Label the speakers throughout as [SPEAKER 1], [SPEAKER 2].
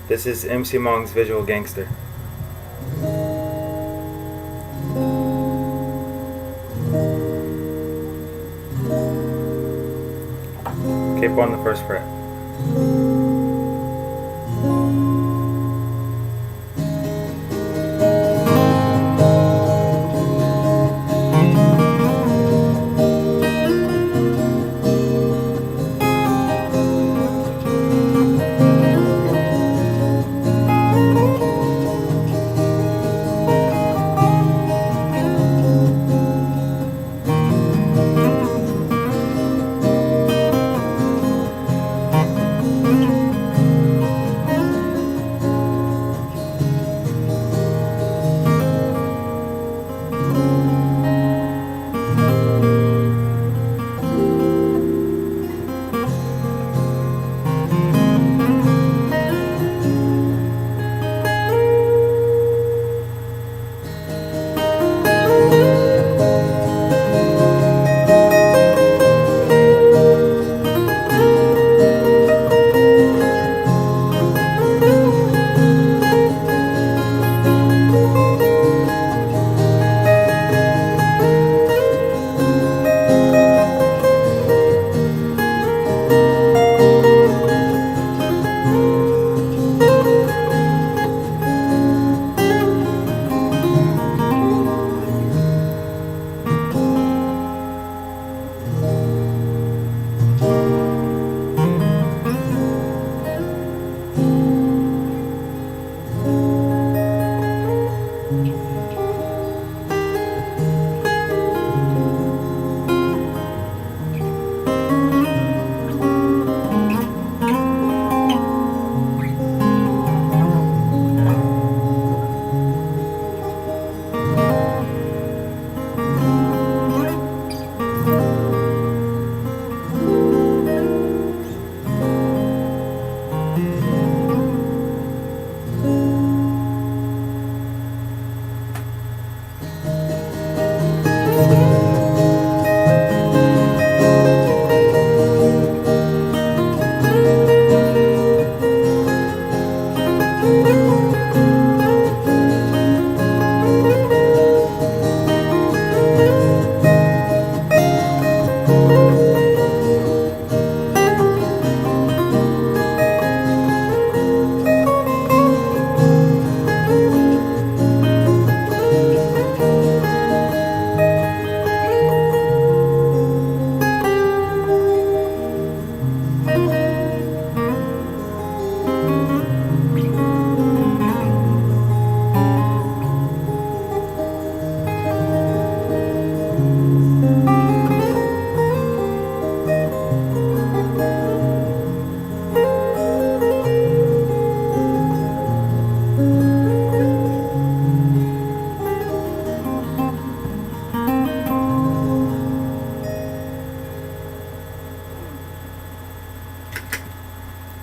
[SPEAKER 1] This is MC Mong's Visual Gangster. Capo on the first fret.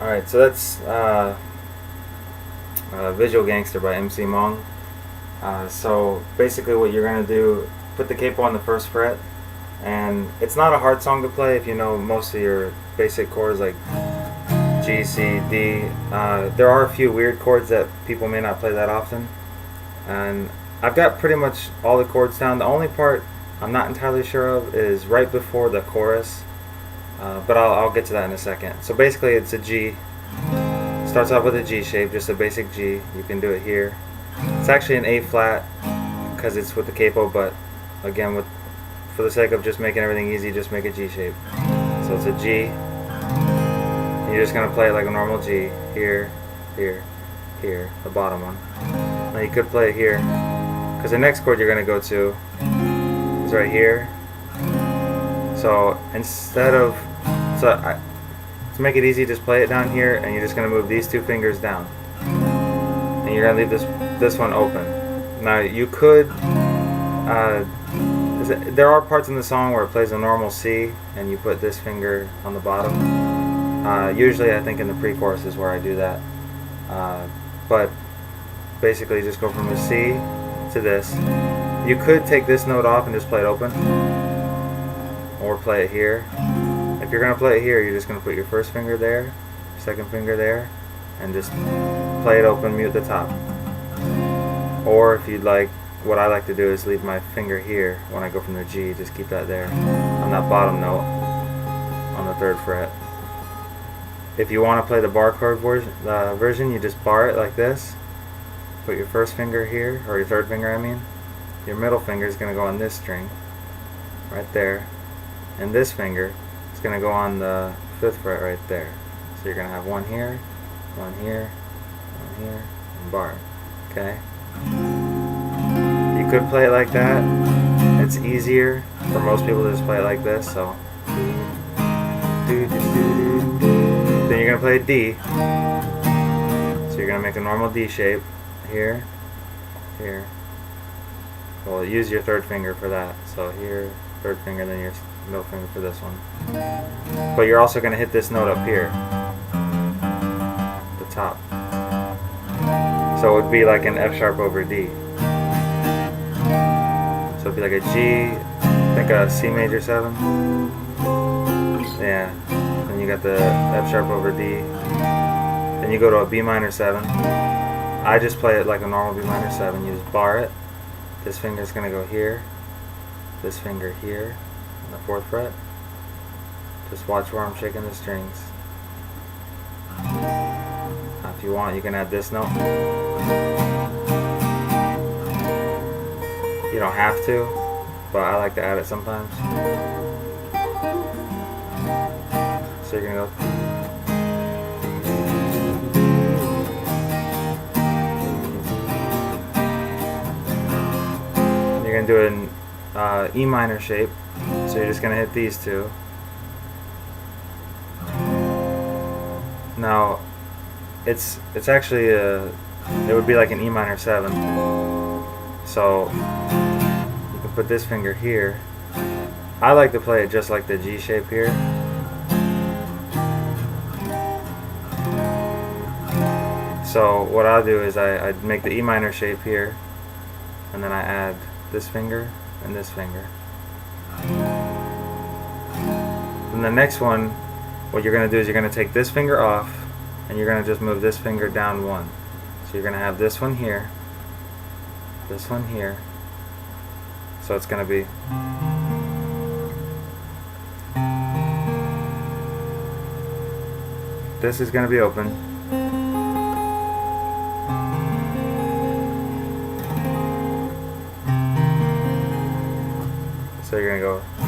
[SPEAKER 1] Alright, so that's Visual Gangster by MC Mong. So basically what you're going to do, put the capo on the first fret, and it's not a hard song to play if you know most of your basic chords like G, C, D. There are a few weird chords that people may not play that often, and I've got pretty much all the chords down. The only part I'm not entirely sure of is right before the chorus, but I'll get to that in a second. So basically it's a G. Starts off with a G shape, just a basic G. You can do it here. It's actually an A flat because it's with the capo, but again, for the sake of just making everything easy, just make a G shape. So it's a G. And you're just going to play it like a normal G. Here, here, here, the bottom one. Now you could play it here, because the next chord you're going to go to is right here. So instead of, to make it easy, just play it down here, and you're just going to move these two fingers down, and you're going to leave this one open. Now you could, there are parts in the song where it plays a normal C, and you put this finger on the bottom. Usually I think in the pre-chorus is where I do that, but basically just go from a C to this. You could take this note off and just play it open, or play it here. If you're going to play it here, you're just going to put your first finger there, second finger there, and just play it open, mute the top. Or if you'd like, what I like to do is leave my finger here when I go from the G, just keep that there on that bottom note on the 3rd fret. If you want to play the bar chord version, you just bar it like this. Put your 1st finger here, or your 3rd finger I mean. Your middle finger is going to go on this string, right there. And this finger is going to go on the 5th fret right there. So you're going to have one here, one here, one here, and bar. Okay? You could play it like that. It's easier for most people to just play it like this. So then you're going to play a D. So you're going to make a normal D shape here, here. Well, use your 3rd finger for that. So here, 3rd finger, then your middle finger for this one. But you're also going to hit this note up here, the top. So it would be like an F sharp over D. So it'd be like a G, I think a C major 7. Yeah. Then you got the F sharp over D. Then you go to a B minor 7. I just play it like a normal B minor 7. You just bar it. This finger is going to go here. This finger here on the 4th fret. Just watch where I'm shaking the strings. Now if you want, you can add this note. You don't have to, but I like to add it sometimes. So you're going to go. You're going to do an E minor shape, so you're just going to hit these two. Now, it's actually it would be like an E minor 7. So you can put this finger here. I like to play it just like the G shape here. So what I'll do is I make the E minor shape here, and then I add this finger and this finger. And the next one, what you're going to do is you're going to take this finger off, and you're going to just move this finger down 1. So you're going to have this one here, this one here. So it's going to be this is going to be open. So you're going to go. I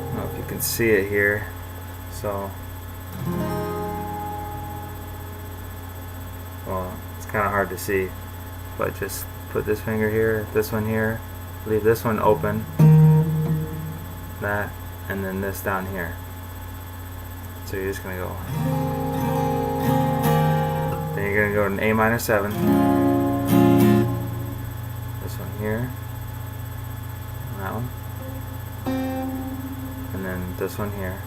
[SPEAKER 1] don't know if you can see it here. So, well, it's kind of hard to see, but just put this finger here, this one here. Leave this one open, that, and then this down here. So you're just going to go. Then you're going to go to an A minor 7. This one here. That one. And then this one here.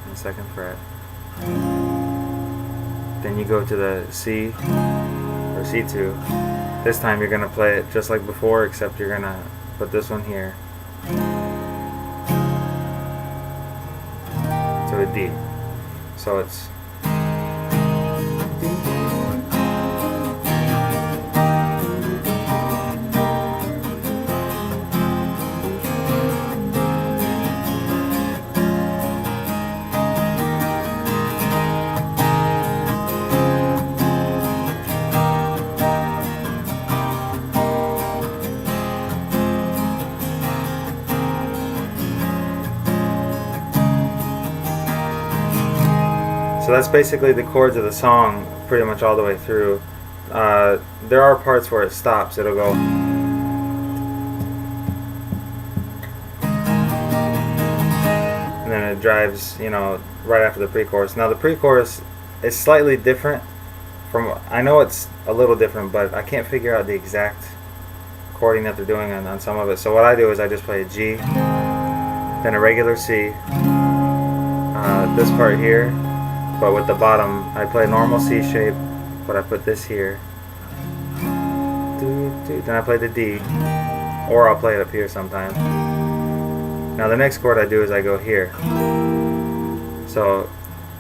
[SPEAKER 1] On the 2nd fret. Then you go to the C, or C2. This time you're going to play it just like before, except you're going to put this one here to a D. So it's so that's basically the chords of the song pretty much all the way through. There are parts where it stops. It'll go. And then it drives, you know, right after the pre-chorus. Now the pre-chorus is slightly different from, I know it's a little different, but I can't figure out the exact chording that they're doing on some of it. So what I do is I just play a G, then a regular C, this part here, but with the bottom, I play normal C shape, but I put this here. Then I play the D, or I'll play it up here sometime. Now the next chord I do is I go here. So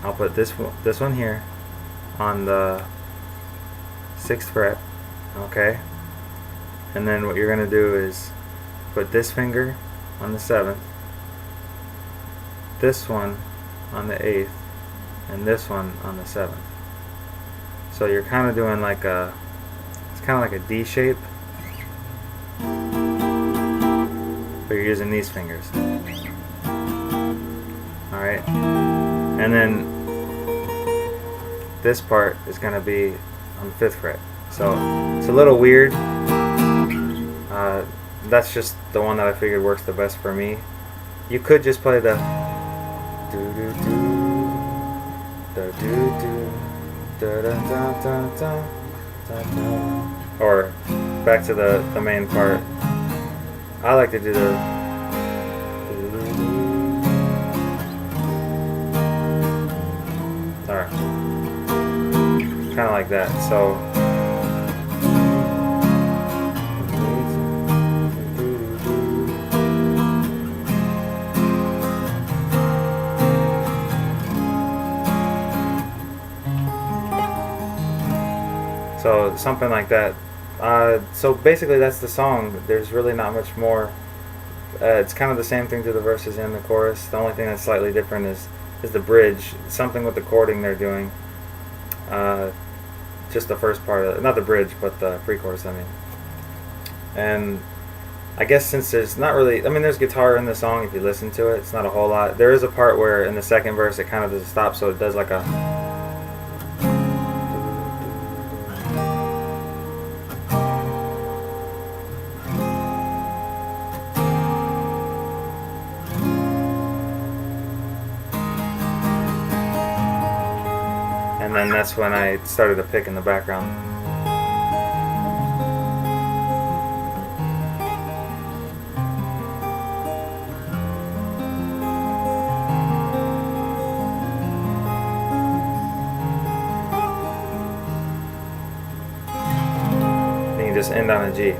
[SPEAKER 1] I'll put this one here on the 6th fret, okay? And then what you're gonna do is put this finger on the 7th, this one on the 8th, and this one on the 7th. So you're kind of doing like a, it's kind of like a D shape, but you're using these fingers. Alright? And then this part is going to be on the 5th fret. So it's a little weird. That's just the one that I figured works the best for me. You could just play the do do do, da do do, da da da da da da da, or back to the main part. I like to do the kind of like that. So something like that. So basically that's the song. There's really not much more. It's kind of the same thing to the verses and the chorus. The only thing that's slightly different is the bridge. Something with the chording they're doing. Just the first part of it. Not the bridge, but the pre-chorus, I mean. And I guess since there's not really, I mean, there's guitar in the song if you listen to it. It's not a whole lot. There is a part where in the second verse it kind of does a stop, so it does like a, and then that's when I started to pick in the background. Then you just end on a G.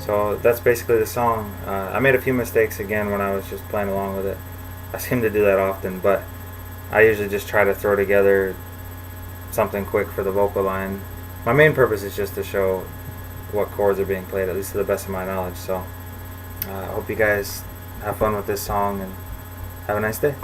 [SPEAKER 1] So that's basically the song. I made a few mistakes again when I was just playing along with it. I seem to do that often, but I usually just try to throw together something quick for the vocal line. My main purpose is just to show what chords are being played, at least to the best of my knowledge. So I hope you guys have fun with this song and have a nice day.